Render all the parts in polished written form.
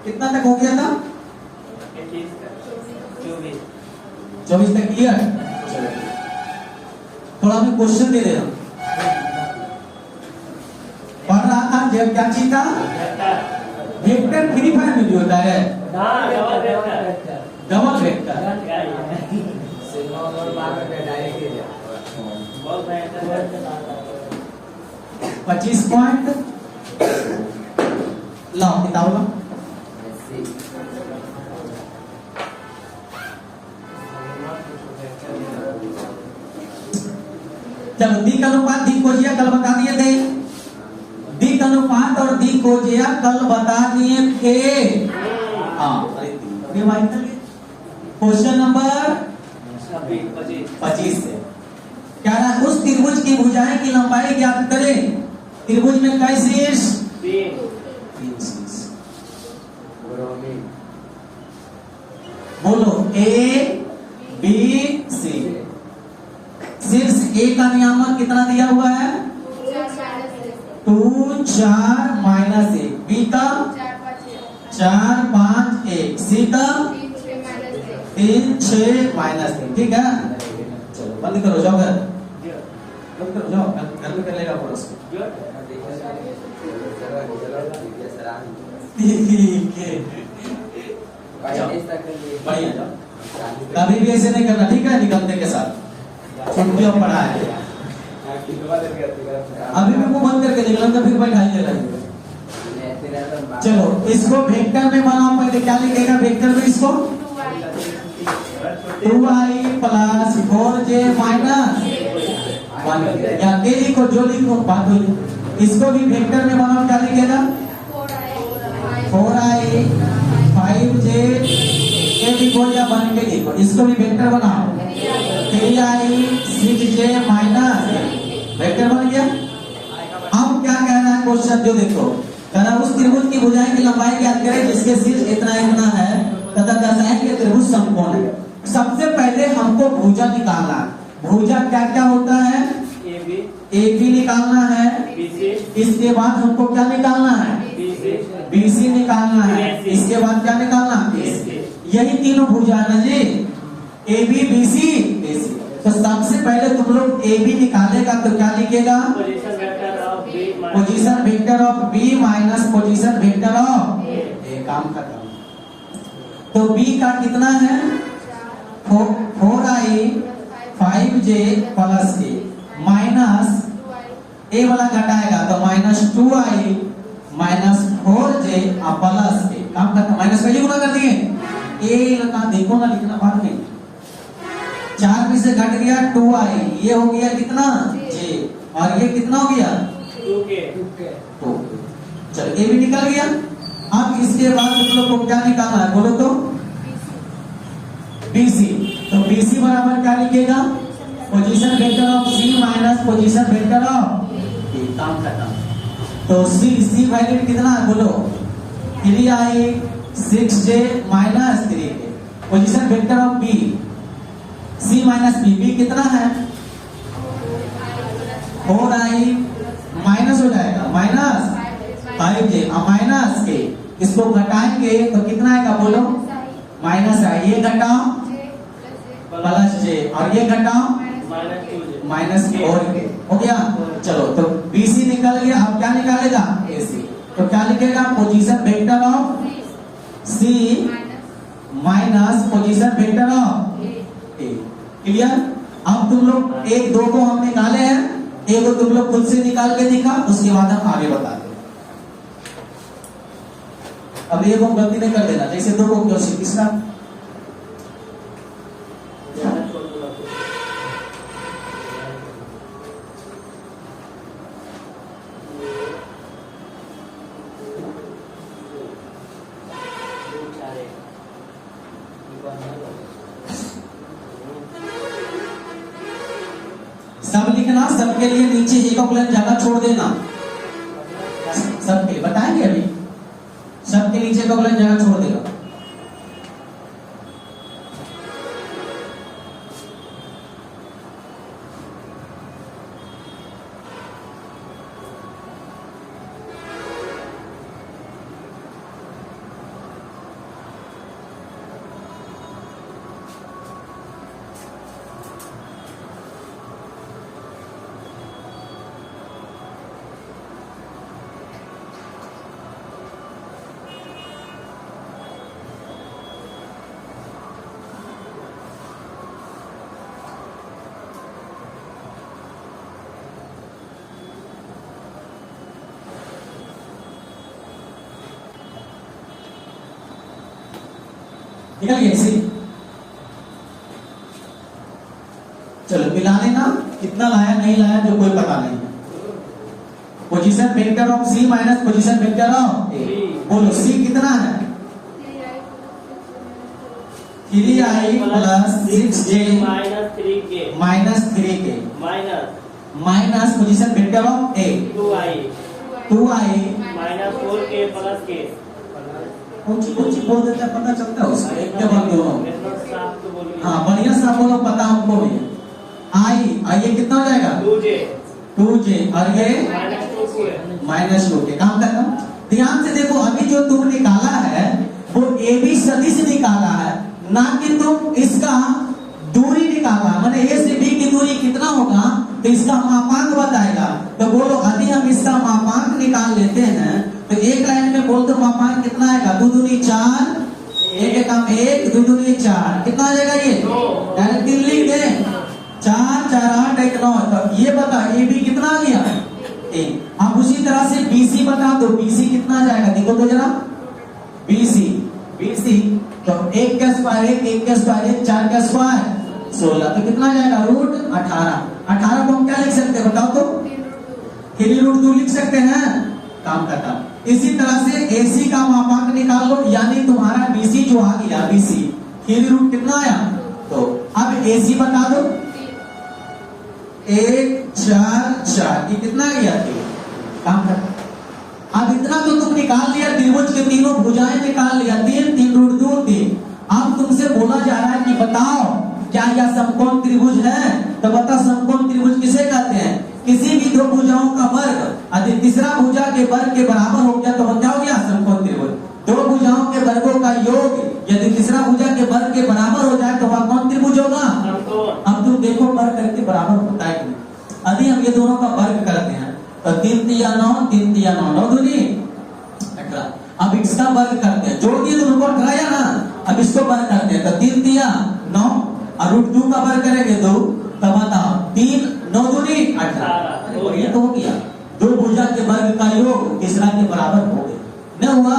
कितना तक हो गया था? 24 तक क्लियर। थोड़ा मैं क्वेश्चन दे दे रहा हूं। पढ़ रहा था जब क्या चीज था? वेक्टर फ्री फायर में भी होता है डबल वेक्टर। 25 पॉइंट लाओ किताब लो। चलो दिक अनुपात दिक कोजिया कल बता दिए थे। दिक अनुपात और दिक कोजिया कल बता दिए थे। क्वेश्चन नंबर 25 से क्या रहा? उस त्रिभुज की भुजाएं की लंबाई ज्ञात करें। त्रिभुज में कई शीर्ष? 3 शीर्ष। बोलो ए बी सी। शीर्ष ए का नियामक कितना दिया हुआ है? 2 4 माइनस 1। बी का 4 5 1। सी का 3 6 माइनस 3। ठीक है, चलो बंद करो, जाओ घर, बंद करो, जाओ घर में कर लेगा पूरा उसको। ठीक है, बढ़िया, जाओ। कभी भी ऐसे नहीं करना, ठीक है? निकलते के साथ छुट्टियों पढ़ा है। अभी भी मुंह बंद करके निकलना, फिर बैठाइए लगेगा। चलो इसको वेक्टर में बनाओ। पहले क्या लिखेगा वेक्टर में? इसको 2i प्लस 4j माइनस 1। या ए लिखो, जो लिखो बात हुई। इसको भी वेक्टर में बनाओ। क्या लिखेगा? 4i 5j ए लिखो या बन के लिखो। इसको भी वेक्टर बनाओ। 3i 6j माइनस वेक्टर बन गया। अब क्या कहना है क्वेश्चन? जो देखो कहना उस त्रिभुज की भुजाएं की लंबाई ज्ञात करें जिसके शीर्ष इतना इतना है तथा दर्शाएं कि त्रिभुज समकोण है। सबसे पहले हमको भुजा निकालना है। भुजा क्या क्या होता है? ए बी निकालना है। इसके बाद हमको क्या निकालना है? BC निकालना है। इसके बाद क्या निकालना है? यही तीनों भुजा है ना जी, ए बी बी सी ए सी। तो सबसे पहले तुम लोग ए बी निकालेगा तो क्या लिखेगा? Position vector of b minus position vector of a. काम खत्म। तो बी का कितना है? 4i 5j प्लस ए माइनस ए वाला घटाएगा तो minus 2i minus 4j plus ए। काम खत्म। माइनस वैल्यू गुना कर दिए। ए लगा देखो ना, लिखना बाद में। 4 में से घट गया 2i, ये हो गया कितना? j। और ये कितना हो गया? 2। चलो ए भी निकल गया। अब इसके बाद तुम लोग को क्या निकालना है? बोलो तो BC। तो BC बराबर क्या लिखेगा? Position vector of C minus position vector of A। काम खत्म। तो C वैल्यू कितना है? बोलो 3i 6j minus 3। Position vector of B C minus B कितना है? 4i माइनस हो जाएगा माइनस 5j माइनस के। इसको घटाएंगे तो कितना आएगा? बोलो माइनस है। ये घटाओ प्लस j और ये घटाओ माइनस के और के। हो गया। चलो तो BC निकल गया। अब क्या निकालेगा? AC। तो क्या लिखेगा? Position vector of C minus position vector of A। Clear? अब तुम लोग 1 2 को हम निकाले हैं, एक को तुम लोग खुद से निकाल के दिखा, उसके बाद हम आगे बताते हैं। अब ये को गलती नहीं कर देना, जैसे 2 को क्यों तीसरा सब लिखना। सबके लिए नीचे एक लाइन जगह छोड़ देना। सबके बताएंगे अभी। सबके नीचे एक लाइन जगह छोड़ देगा। निकल गया सी। चलो मिला लेना, कितना लाया नहीं लाया जो कोई पता नहीं। Position vector of c minus position vector of a. बोलो सी कितना है? 3i plus 6j minus 3k minus position vector of a 2i minus 4k plus k। कुछ बोल देता पता चलता है उसका एक के बाद दोनों। साफ तो बोलिए। हाँ बढ़िया सा बोलो, पता हमको भी। आई ये कितना हो जाएगा? 2j और ये माइनस 2k। काम करता हूँ ध्यान से देखो, अभी जो तुम निकाला है वो ए बी सदिश निकाला है, ना कि तुम इसका दूरी निकाला। माने ए से बी की दूरी कितना होगा तो इसका मापांक बताएगा। तो बोलो यदि हम इसका मापांक निकाल लेते हैं तो एक लाइन में बोल दो मापांक कितना आएगा? 2 दूनी 4, एक कम 1, 2 दूनी 4, कितना आ जाएगा? ये डायरेक्ट लिख दे 4 4 8 1 9। तो ये बता ए बी कितना आ गया? 1। अब उसी तरह से बी सी बता दो, बी सी कितना आ जाएगा? देखो तो जरा बी सी तो 1 का स्क्वायर 1 का स्क्वायर 1 4 का स्क्वायर 16। तो कितना आ जाएगा? रूट 18। 18 को हम क्या लिख सकते हैं बताओ तो? 3√2 लिख सकते हैं। काम करता। इसी तरह से AC का मापांक निकाल लो, यानी तुम्हारा BC जो आ गया BC 3 कितना आया? तो अब AC बता दो 1 4 4 ये कितना आ गया? काम कर। अब इतना तो तुम निकाल लिया, त्रिभुज के तीनों भुजाएं निकाल लिया, 3 3√2 3। अब तुमसे बोला जा रहा है कि बताओ क्या यह समकोण त्रिभुज है? तो बता समकोण त्रिभुज किसे कहते हैं? किसी भी दो भुजाओं का वर्ग यदि तीसरा भुजा के वर्ग के बराबर हो गया तो क्या हो गया? समकोण त्रिभुज। दो भुजाओं के वर्गों का योग यदि तीसरा भुजा के वर्ग के बराबर हो जाए तो वह कौन त्रिभुज होगा? अब तुम देखो वर्ग करके बराबर होता है कि नहीं। यदि हम ये दोनों का वर्ग करते हैं तो 3 3 9 3 3 9 9 दूनी 18। अब इसका वर्ग करते हैं, जोड़ दिए दोनों को 18 या ना। अब इसको वर्ग करते हैं तो 3 3 9 और √2 का वर्ग करेंगे 2। तब बताओ 3 9 दूनी 18। ये तो हो गया दो भुजा के वर्ग का योग तीसरा के बराबर हो गया। न हुआ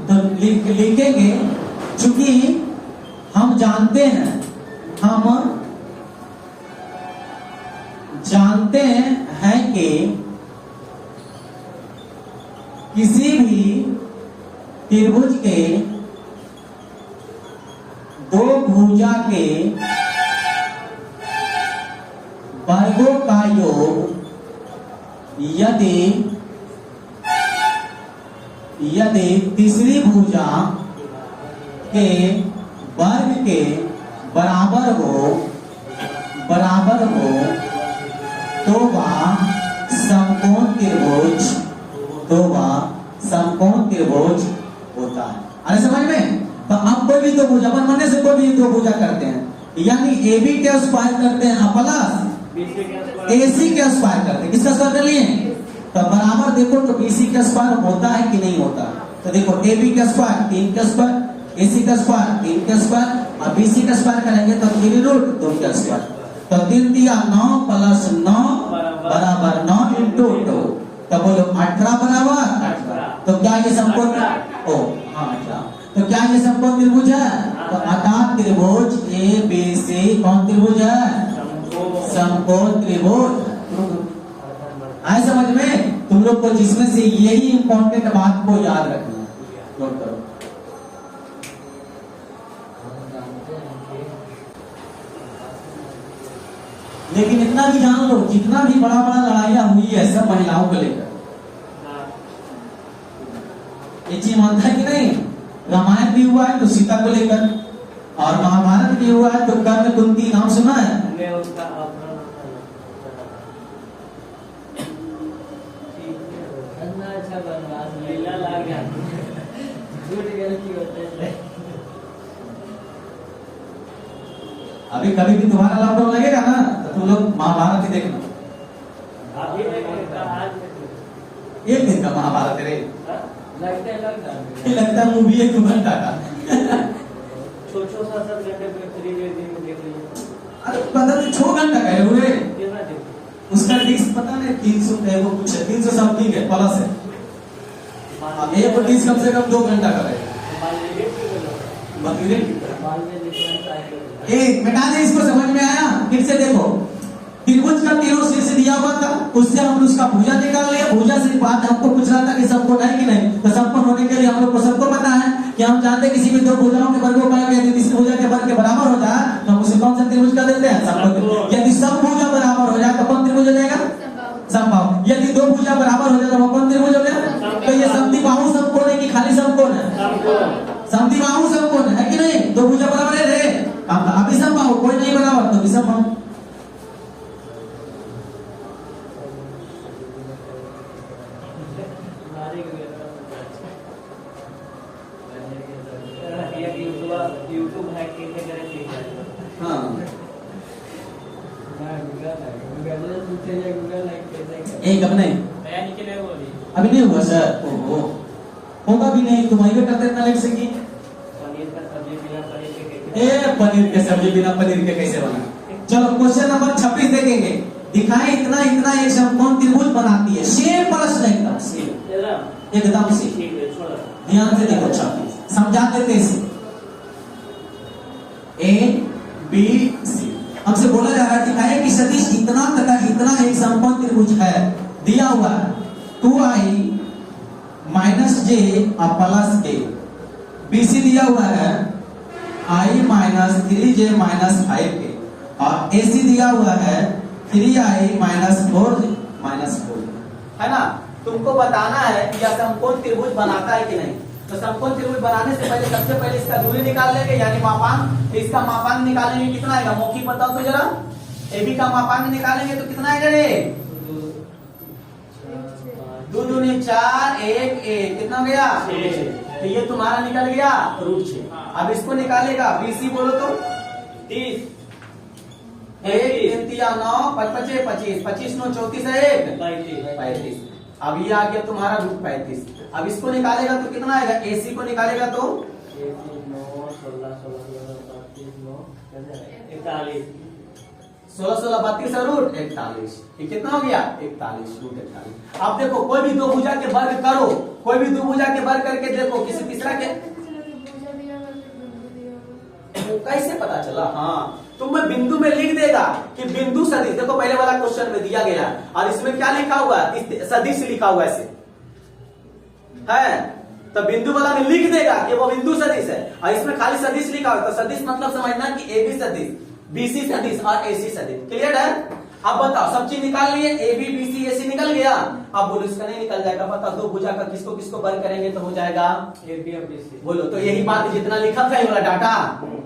तो लिखेंगे चूंकि हम जानते हैं कि किसी भी त्रिभुज के दो भुजा के वर्गों का योग यदि तीसरी भुजा के वर्ग के बराबर हो तो वह समकोण त्रिभुज होता है। अरे समझ में? तो अब कोई भी दो भुजा अपन मन से कोई भी दो भुजा करते हैं, यानी AB के स्क्वायर करते हैं प्लस AC के स्क्वायर करते हैं। किसका स्क्वायर कर लिए? तो बराबर देखो तो BC का स्क्वायर होता है कि नहीं होता? तो देखो AB का स्क्वायर 3 का स्क्वायर, AC का स्क्वायर 3 का स्क्वायर और BC का स्क्वायर करेंगे तो 3√2 का स्क्वायर। तो 3 3 9 प्लस 9 बराबर 9 इंटू 2। तो बोलो 18 बराबर 18। तो क्या ये समकोण? तो क्या ये समकोण त्रिभुज है? तो अतः त्रिभुज ABC कौन त्रिभुज है? समकोण त्रिभुज। आए समझ में? तुम लोग को जिसमें से यही इंपॉर्टेंट बात को याद रखना है, नोट करो। लेकिन इतना भी जान लो, जितना भी बड़ा लड़ाइयां हुई है सब महिलाओं को लेकर। ये चीज मानता है कि नहीं? रामायण भी हुआ है तो सीता को लेकर, और महाभारत भी हुआ है तो कर्ण कुंती, नाम सुना है? अभी कभी भी तुम्हारा लॉकडाउन लगेगा ना तो तुम लोग महाभारत ही देखना। एक दिन का महाभारत है, लगता है मूवी 1 घंटा का। अरे पता नहीं 6 घंटा का है हुए। उसका डिस्क पता नहीं 300 है, वो कुछ है 300 समथिंग है प्लस है। एक डिस्क कम से कम 2 घंटा का है। बकरी बाद में डिफरेंस आएगा। एक मिटा दे, इसको समझ में आया? फिर से देखो, त्रिभुज का तीनों शीर्ष दिया हुआ था, उससे हम उसका भुजा निकाल लिया। भुजा से बात हमको पूछ रहा था कि समकोण है कि नहीं, तो समकोण होने के लिए हम लोग को सबको पता है कि हम जानते हैं किसी भी दो भुजाओं के वर्गों का यदि तीसरी भुजा के वर्ग के बराबर हो जाए तो हम उसे कौन सा त्रिभुज का देते हैं? समकोण। यदि सब भुजा बराबर हो जाए तो कौन त्रिभुज हो जाएगा? समबाहु। यदि दो भुजा बराबर हो जाए तो वो कौन त्रिभुज हो गया? तो ये समद्विबाहु समकोण है कि खाली समकोण है? समद्विबाहु समकोण है कि नहीं? दो भुजा बराबर है रे। अभी समबाहु, कोई नहीं बराबर तो विषमबाहु। यूट्यूब हैक कैसे करें सीखा। हाँ, एक अब नहीं, नया नीचे नहीं बोली। अभी नहीं हुआ सर। ओहो, होगा भी नहीं, तुम आइए करते इतना लेट से की। पनीर का सब्जी बिना पनीर के कैसे? ए पनीर के सब्जी बिना पनीर के कैसे बना? चलो क्वेश्चन नंबर 26 देखेंगे। दिखाएं इतना इतना एक समकोण त्रिभुज बनाती है। सेम प्रश्न एकदम सेम, एकदम सेम। ठीक है, छोड़ो। ध्यान से देखो, 26 समझा देते इसे। ए बी सी, हमसे बोला जा रहा है दिखाएं कि सदिश इतना तथा इतना एक समकोण त्रिभुज है, दिया हुआ है 2i माइनस जे और प्लस के। बीसी दिया हुआ है i माइनस 3j माइनस 5 के, और एसी दिया हुआ है 3i माइनस 4j माइनस 4, है ना? तुमको बताना है कि यह समकोण त्रिभुज बनाता है कि नहीं। तो समकोण त्रिभुज बनाने से पहले सबसे पहले इसका दूरी निकाल लेंगे, यानी मापांक। इसका मापांक निकालेंगे, कितना आएगा? मौखिक बताओ तो जरा। एबी का मापांक निकालेंगे तो कितना आएगा रे? 2 दूनी 4, 1 1, कितना हो गया? 6। तो ये तुम्हारा निकल गया √6। अब इसको निकालेगा, बीसी बोलो तो 30, 1 3 3 9 5 5 25, 25 9 34 है 1 35। अब ये आ गया तुम्हारा √35। अब इसको निकालेगा तो कितना आएगा? एसी को निकालेगा तो 9 16 41 16 16 32 और √41। ये कितना हो गया? 41 √41। अब देखो, कोई भी दो भुजा के वर्ग करो, कोई भी दो भुजा के वर्ग करके देखो, किसी तीसरा के कैसे पता चला? हाँ, तुम्हें बिंदु में लिख देगा कि बिंदु सदिश। देखो पहले वाला क्वेश्चन में दिया गया, और इसमें क्या लिखा हुआ है? सदिश लिखा हुआ है है। तो बिंदु वाला में लिख देगा कि वो बिंदु सदिश है, और इसमें खाली सदिश लिखा हुआ है। तो सदिश मतलब समझना कि एबी सदिश, बीसी सदिश और एसी सदिश। क्लियर है? अब बताओ, सब चीज निकाल लिए, एबी बीसी एसी निकल गया। अब बोलो इसका नहीं निकल जाएगा। बताओ, दो भुजा का किसको किसको वर्ग करेंगे तो हो जाएगा AB और BC। बोलो। तो यही बात, जितना लिखा था ये वाला डाटा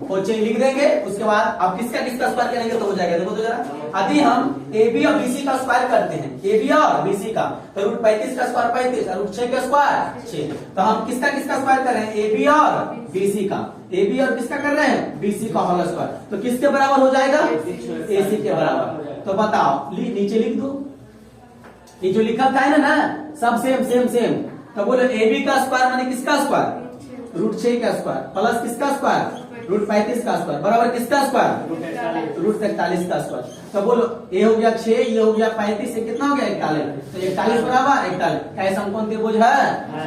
वो चीज लिख देंगे। उसके बाद अब किसका किसका स्क्वायर करेंगे तो हो जाएगा। देखो तो जरा, यदि हम AB और BC का स्क्वायर करते हैं, AB और BC का, तो √35 का स्क्वायर 35 और √6 का स्क्वायर 6। तो हम किसका किसका स्क्वायर कर रहे हैं? AB और BC का। AB और किसका कर रहे हैं? BC का होल स्क्वायर। तो किसके बराबर हो जाएगा? AC के बराबर। तो बताओ, नीचे लिख दो, ये जो लिखा था है ना, सब सेम सेम सेम। तो बोलो AB का स्क्वायर माने किसका स्क्वायर? √6 का स्क्वायर, प्लस किसका स्क्वायर? √35 का स्क्वायर, बराबर किसका स्क्वायर? √41 का स्क्वायर। तो बोलो, ये हो गया 6, ये हो गया 35, ये कितना हो गया? 41। तो 41 बराबर 41 क्या समकोण त्रिभुज है?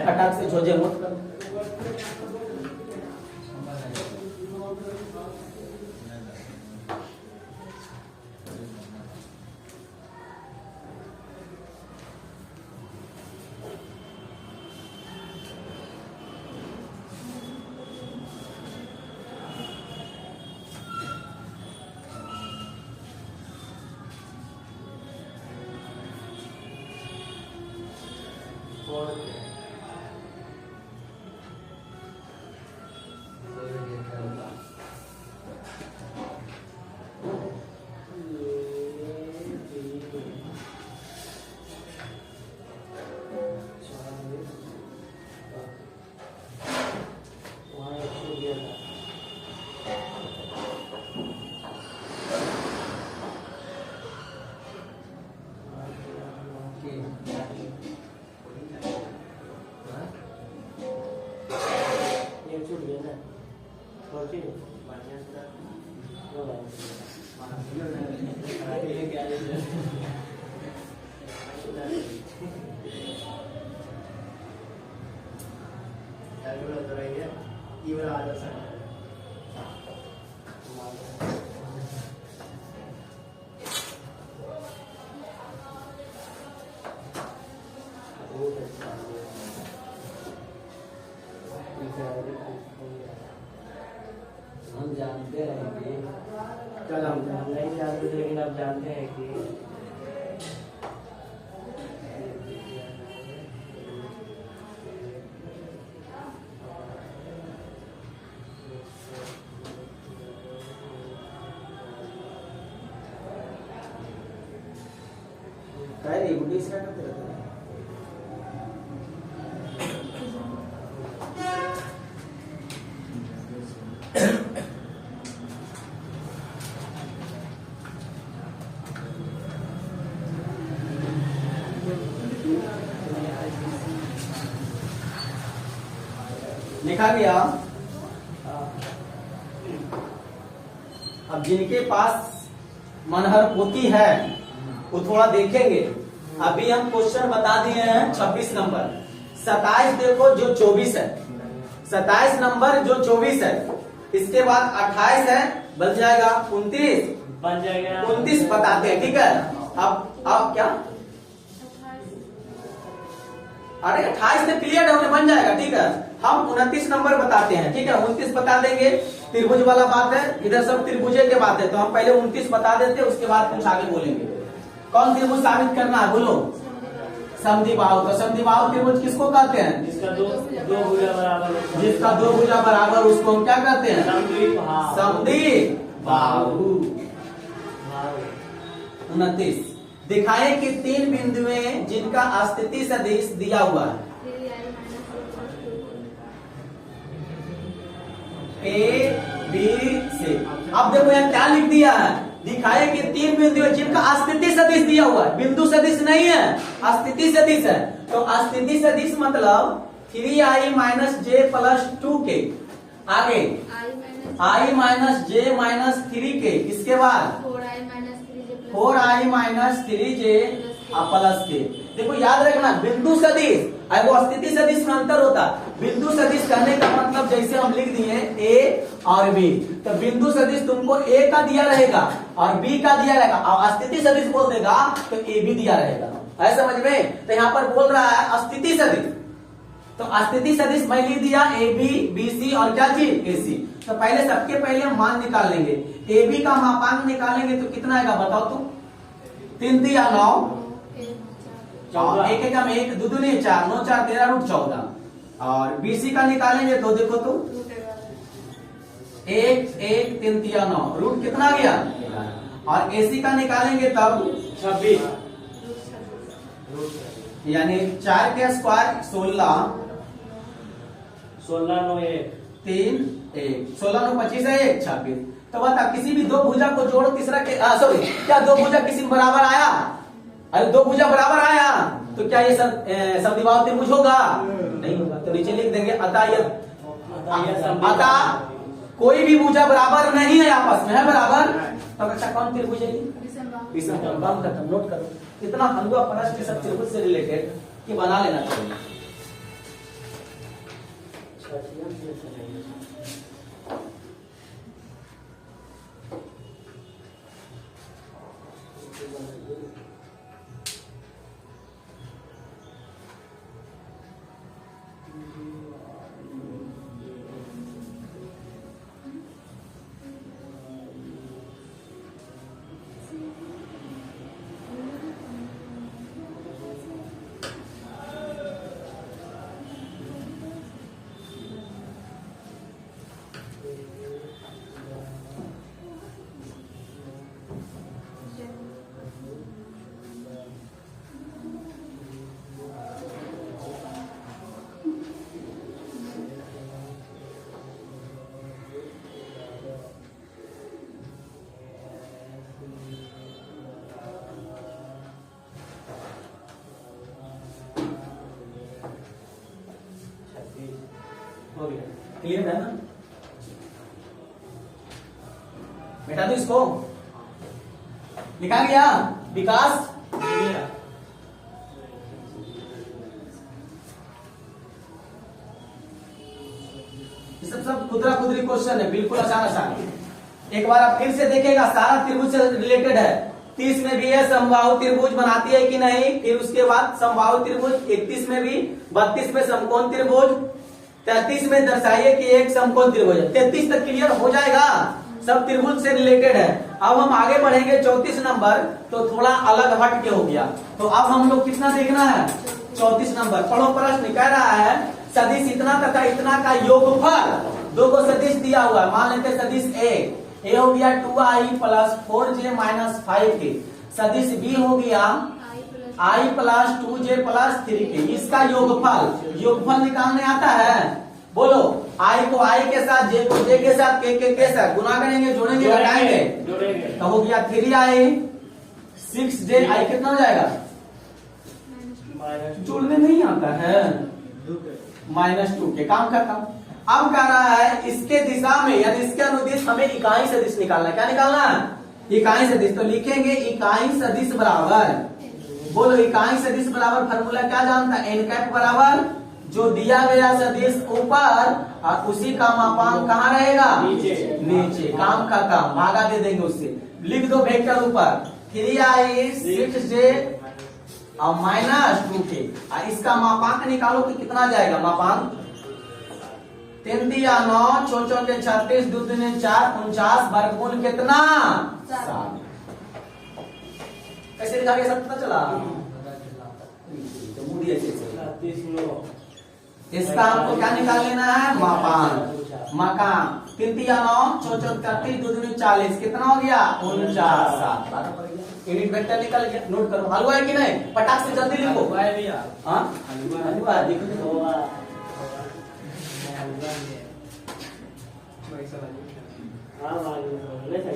फटाक से खोजे मत करो। ये वाला आ जाता है। हम जानते हैं कि क्या जानते हैं? हम नहीं जानते लेकिन आप जानते हैं कि काय रे गुडी इसका करते रहते हैं। लिखा गया। अब जिनके पास मनहर पोती है वो थोड़ा देखेंगे। अभी हम क्वेश्चन बता दिए हैं 26 नंबर। 27 देखो जो 24 है, 27 नंबर जो 24 है, इसके बाद 28 है, बन जाएगा 29। बन जाएगा 29 बताते हैं, ठीक है। अब क्या, अरे 28 से क्लियर होने बन जाएगा, ठीक है। हम 29 नंबर बताते हैं, ठीक है। 29 बता देंगे, त्रिभुज वाला बात है, इधर सब त्रिभुजे के बात है, तो हम पहले 29 बता देते हैं, उसके बाद कुछ आगे बोलेंगे। कौन त्रिभुज साबित करना है, बोलो। समद्विबाहु। तो समद्विबाहु त्रिभुज किसको कहते हैं? जिसका दो भुजा बराबर हो। जिसका दो भुजा बराबर, उसको हम क्या कहते हैं? समद्विबाहु। समद्विबाहु। 29 दिखाए कि 3 बिंदुएं जिनका स्थिति सदिश दिया हुआ है, ए बी से। अब देखो यहाँ क्या लिख दिया है, दिखाए कि 3 बिंदु है जिनका स्थिति सदिश दिया हुआ है, बिंदु सदिश नहीं है, स्थिति सदिश है। तो स्थिति सदिश मतलब 3i माइनस जे प्लस 2 के आगे i माइनस जे माइनस 3 के, इसके बाद 4i माइनस 3j प्लस के। देखो याद रखना, बिंदु सदिश और वो स्थिति सदिश में अंतर होता है। बिंदु सदिश कहने का मतलब जैसे हम लिख दिए a और b, तो बिंदु सदिश तुमको a का दिया रहेगा और b का दिया रहेगा, और स्थिति सदिश बोल देगा तो a भी दिया रहेगा। है समझ में? तो यहाँ पर बोल रहा है स्थिति सदिश, तो स्थिति सदिश मैं लिख दिया a b b c और क्या चीज a c। तो पहले सबके पहले हम मान निकाल लेंगे। a b का मापांक निकालेंगे तो कितना आएगा बताओ तुम? 3 दिया 9, 1 एकम 1, 2 दूनी 4, 9 4 13 रूट 14। और BC का निकालेंगे तो देखो तो 1 1 3 दिया 9, रूट कितना गया? और AC का निकालेंगे तब 26, यानी 4 के स्क्वायर 16, 16 9 1 3 1, 16 9 25 है 1 26। तो बता, किसी भी दो भुजा को जोड़ो, तीसरा के सॉरी, क्या दो भुजा किसी में बराबर आया? अरे दो भुजा बराबर आया तो क्या ये समद्विबाहु त्रिभुज होगा? नहीं होगा। तो नीचे लिख देंगे अतः कोई भी भुजा बराबर नहीं है, आपस में है बराबर। तो अच्छा कौन त्रिभुज है? विषम। खत्म, नोट करो। इतना हलवा प्रश्न सब त्रिभुज से रिलेटेड कि बना लेना चाहिए। क्लियर है ना बेटा? तो इसको लिखा गया विकास। ये सब खुदरा खुदरी क्वेश्चन है, बिल्कुल आसान आसान। एक बार आप फिर से देखिएगा, सारा त्रिभुज से रिलेटेड है। 30 में भी है समबाहु त्रिभुज बनाती है कि नहीं, फिर उसके बाद समबाहु त्रिभुज 31 में भी, 32 में समकोण त्रिभुज, 33 में दर्शाइए कि एक समकोण त्रिभुज है। 33 तक क्लियर हो जाएगा, सब त्रिभुज से रिलेटेड है। अब हम आगे बढ़ेंगे 34 नंबर, तो थोड़ा अलग हट के हो गया। तो अब हम लोग कितना देखना है, 34 नंबर पढ़ो। प्रश्न कह रहा है सदिश इतना तथा इतना का योगफल, दो को सदिश दिया हुआ है, मान लेते सदिश ए हो गया 2i plus 4j minus 5k, सदिश बी हो गया i plus 2j plus 3k, इसका योगफल निकालने आता है। बोलो, i को i के साथ, j को j के साथ, k के साथ गुना करेंगे, जोड़ेंगे, लगाएंगे, तो हो गया 3i 6j, i कितना हो जाएगा, जोड़ने नहीं आता है, -2k, काम खत्म। अब कह रहा है इसके दिशा में यानी इसके अनुदिश हमें इकाई सदिश निकालना। क्या निकालना है, इकाई सदिश। तो लिखेंगे इकाई सदिश बराबर, बोलो इकाई सदिश बराबर फॉर्मूला क्या जानता है, एन कैप बराबर जो दिया गया सदिश ऊपर और उसी का मापांक कहाँ रहेगा, नीचे। काम का काम, भागा दे देंगे उससे, लिख दो वेक्टर ऊपर 3i 6j और -2k, इसका मापांक निकालो तो कितना जाएगा, मापांक 3 दिया 9, 4 के 36, 2 दूनी 4, 49, वर्गमूल कितना 7। कैसे लिखा गया, सब पता चला, तो मूडी ऐसे इसका हमको क्या निकाल लेना है, मापांक, मकान 3 दिया 9, 4 31, 2 दूनी 40, कितना हो गया 49, 7। यूनिट वेक्टर निकल गया, नोट करो। हलवा है कि नहीं, पटाख से जल्दी लिखो। हाँ हलवा देखो, अच्छा पड़ेगा। लड़का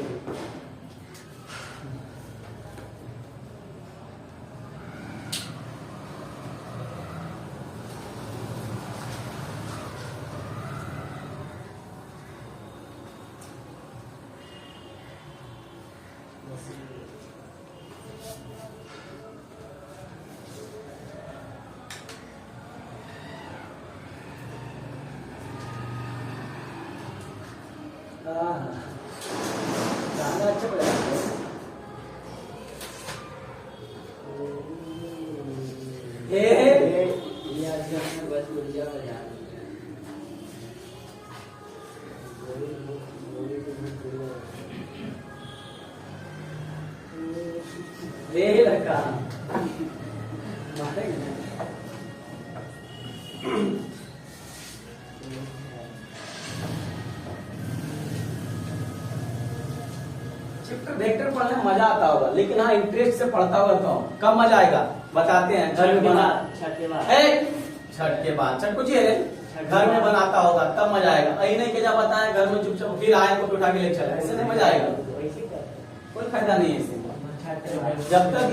वेक्टर पढ़ने में मजा आता होगा, लेकिन हाँ इंटरेस्ट से पढ़ता होगा तो कब मजा आएगा बताते हैं। घर में बना, छठ के बाद, छठ कुछ घर में बनाता होगा तब मजा आएगा। यही नहीं कि जब बताएं घर में चुपचाप फिर आए को उठा के ले चले, ऐसे नहीं मजा आएगा, कोई फायदा नहीं है इससे। जब तक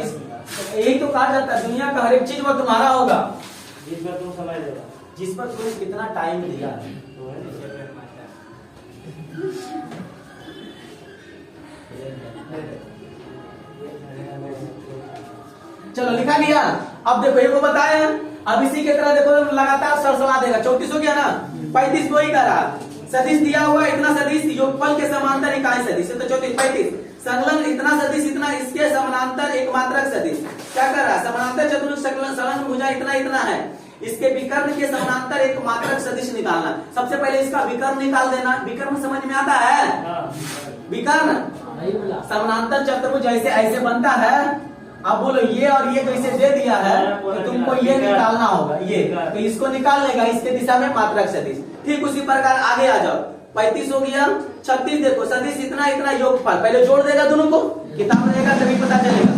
यही तो कहा जाता है दुनिया का हर एक चीज वो तुम्हारा होगा जिस पर तुम समय देगा, जिस पर तुमने कितना टाइम दिया। चलो लिखा गया। अब देखो ये को बताया, अब इसी के तरह देखो लगातार सरसला देगा। 34 हो गया ना, 35 को ही करा, सदिश दिया हुआ इतना सदिश योगफल के समांतर इकाई सदिश, तो 34 35 संलग्न इतना सदिश इतना इसके समानांतर एक मात्रक सदिश। क्या कर रहा है, समानांतर चतुर्भुज संलग्न भुजा इतना इतना है, इसके विकर्ण के समानांतर एक मात्रक सदिश निकालना। सबसे पहले इसका विकर्ण निकाल देना। विकर्ण समझ में आता है, विकर्ण समानांतर चतुर्भुज जैसे ऐसे बनता है। अब बोलो ये और ये तो इसे दे दिया है तो तुमको ये निकालना होगा, ये तो इसको निकाल लेगा इसके दिशा में मात्रक सदिश। ठीक उसी प्रकार आगे आ जाओ, 35 हो गया, 36 देखो सदिश इतना इतना योगफल, पहले जोड़ देगा दोनों को, किताब में रहेगा तभी पता चलेगा।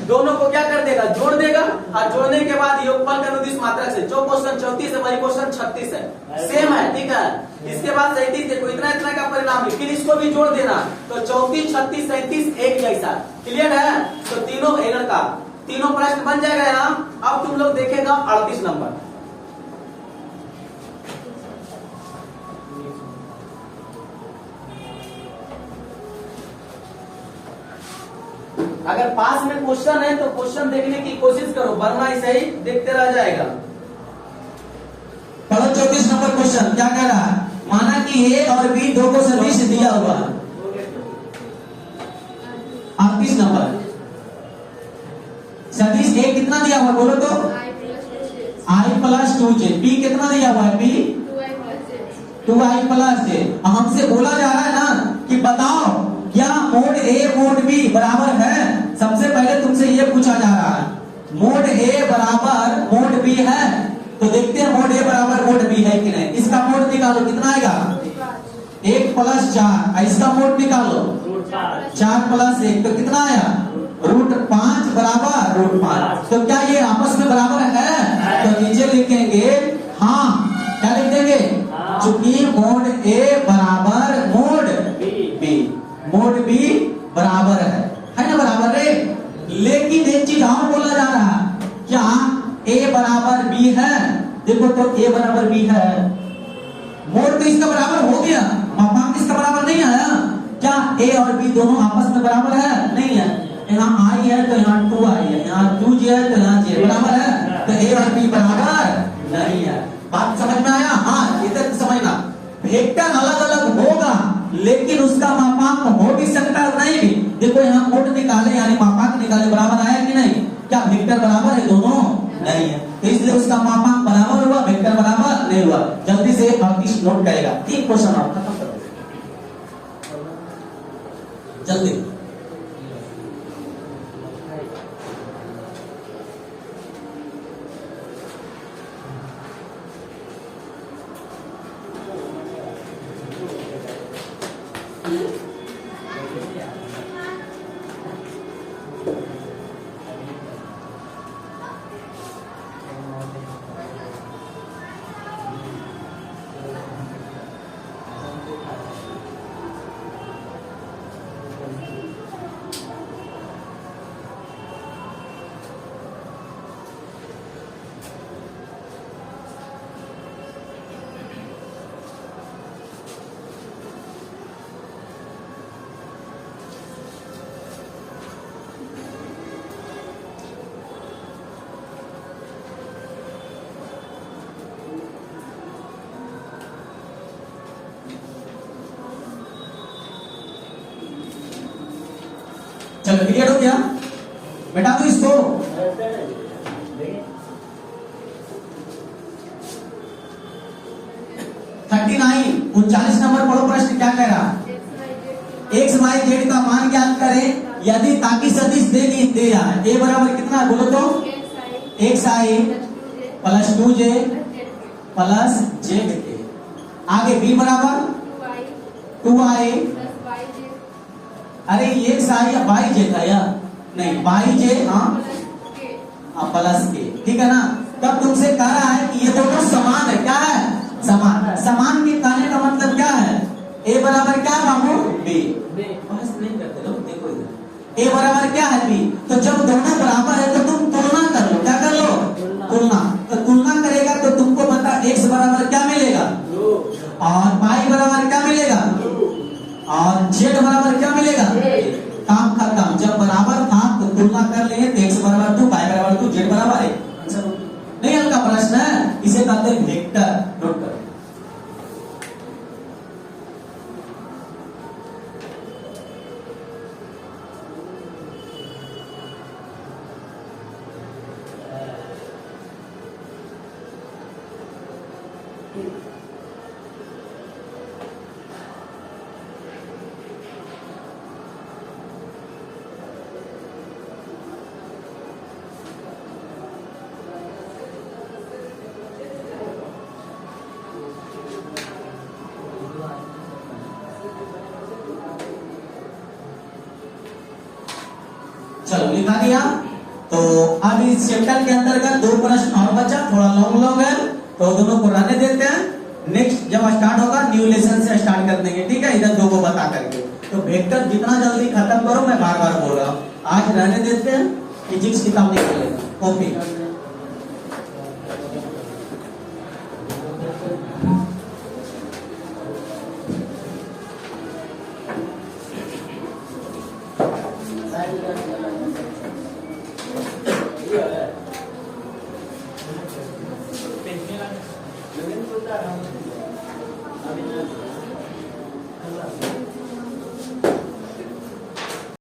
दोनों को क्या कर देगा, जोड़ देगा, और जोड़ने के बाद योगफल का अनुदिश मात्रक से। जो क्वेश्चन 34 है वही क्वेश्चन 36 है, सेम है, ठीक है। इसके बाद 37 देखो इतना इतना का परिणाम, फिर इसको भी जोड़ देना, तो 34 36 37 एक जैसा। क्लियर है, तो तीनों एरर का तीनों प्रश्न बन जाएगा यहाँ। अब तुम लोग देखेगा 38 नंबर, अगर पास में क्वेश्चन है तो क्वेश्चन देखने की कोशिश करो, वरना ऐसे ही देखते रह जाएगा। पढ़ो 34 नंबर क्वेश्चन क्या कह रहा है, माना कि ए और बी दो को सदिश दिया हुआ है। 38 नंबर सदिश ए कितना दिया हुआ बोलो तो i प्लस 2j। b कितना दिया हुआ है? b 2i plus j। हमसे बोला जा रहा है ना कि बताओ क्या मोड a मोड b बराबर है। सबसे पहले तुमसे ये पूछा जा रहा है मोड a बराबर मोड b है, तो देखते हैं मोड a बराबर मोड b है कि नहीं। इसका मोड निकालो, कितना आएगा? 1 प्लस 4। इसका मोड निकालो 4 प्लस 1, तो कितना आया? √5 बराबर √5। तो क्या ये आपस में बराबर है? तो नीचे लिखेंगे हाँ। क्या लिख देंगे? चूंकि मोड A बराबर मोड B, मोड B बराबर है ना, बराबर है। लेकिन एक चीज और बोला जा रहा है, क्या A बराबर B है? देखो तो A बराबर B है, मोड तो इसका बराबर हो गया, मापांक इसका बराबर नहीं आया। क्या A और B दोनों आपस में बराबर है? नहीं है। यहाँ I है तो यहाँ 2i है, यहाँ 2j है तो यहाँ j बराबर है, तो A और B बराबर नहीं है। बात समझ में आया? हाँ, इधर समझना, वेक्टर अलग अलग होगा लेकिन उसका मापांक हो भी सकता है नहीं भी। देखो यहाँ मोड निकाले यानी मापांक निकाले, बराबर आया कि नहीं? क्या वेक्टर बराबर है? दोनों नहीं है, तो इसलिए उसका मापांक बराबर हुआ, वेक्टर बराबर नहीं हुआ। जल्दी से 38 नोट करेगा। 3 क्वेश्चन और खत्म करो जल्दी। चलो क्लियर हो गया बेटा? तो इसको 39 नंबर पढ़ो। प्रश्न क्या कह रहा? x y z का मान ज्ञात करें यदि ताकि सदिश दे दिया है। a बराबर कितना है बोलो तो? xi plus 2j plus z। आगे b बराबर 2i। अरे ये साई बाई जे था या नहीं? बाई जे हाँ प्लस के, ठीक है ना। तब तुमसे कह रहा है कि ये दोनों समान है। क्या है? समान। समान के कहने का मतलब क्या है? a बराबर क्या बाबू? b। बस नहीं करते लोग, देखो इधर a बराबर क्या है? b। तो जब दोनों बराबर है तो तुम तुलना कर लो। क्या कर लो? तुलना। तो तुलना करेगा तो तुमको पता x बराबर क्या मिलेगा और y बराबर क्या मिलेगा और z बराबर क्या मिलेगा। काम खत्म। जब बराबर था तो तुलना कर लेंगे तो x बराबर 2, y बराबर 2, z बराबर 1। नहीं हल्का प्रश्न है, इसे कहते हैं वेक्टर। नोट करो। चलो लिखा दिया। तो अब इस चैप्टर के अंतर्गत 2 प्रश्न और बचा, थोड़ा लॉन्ग है तो दोनों को रहने देते हैं। नेक्स्ट जब स्टार्ट होगा न्यू लेसन से स्टार्ट कर देंगे, ठीक है? इधर 2 को बता करके। तो वेक्टर जितना जल्दी खत्म करो, मैं बार बार बोल रहा हूँ। आज रहने देते हैं, फिजिक्स किताब निकाल लेना कॉपी। पेन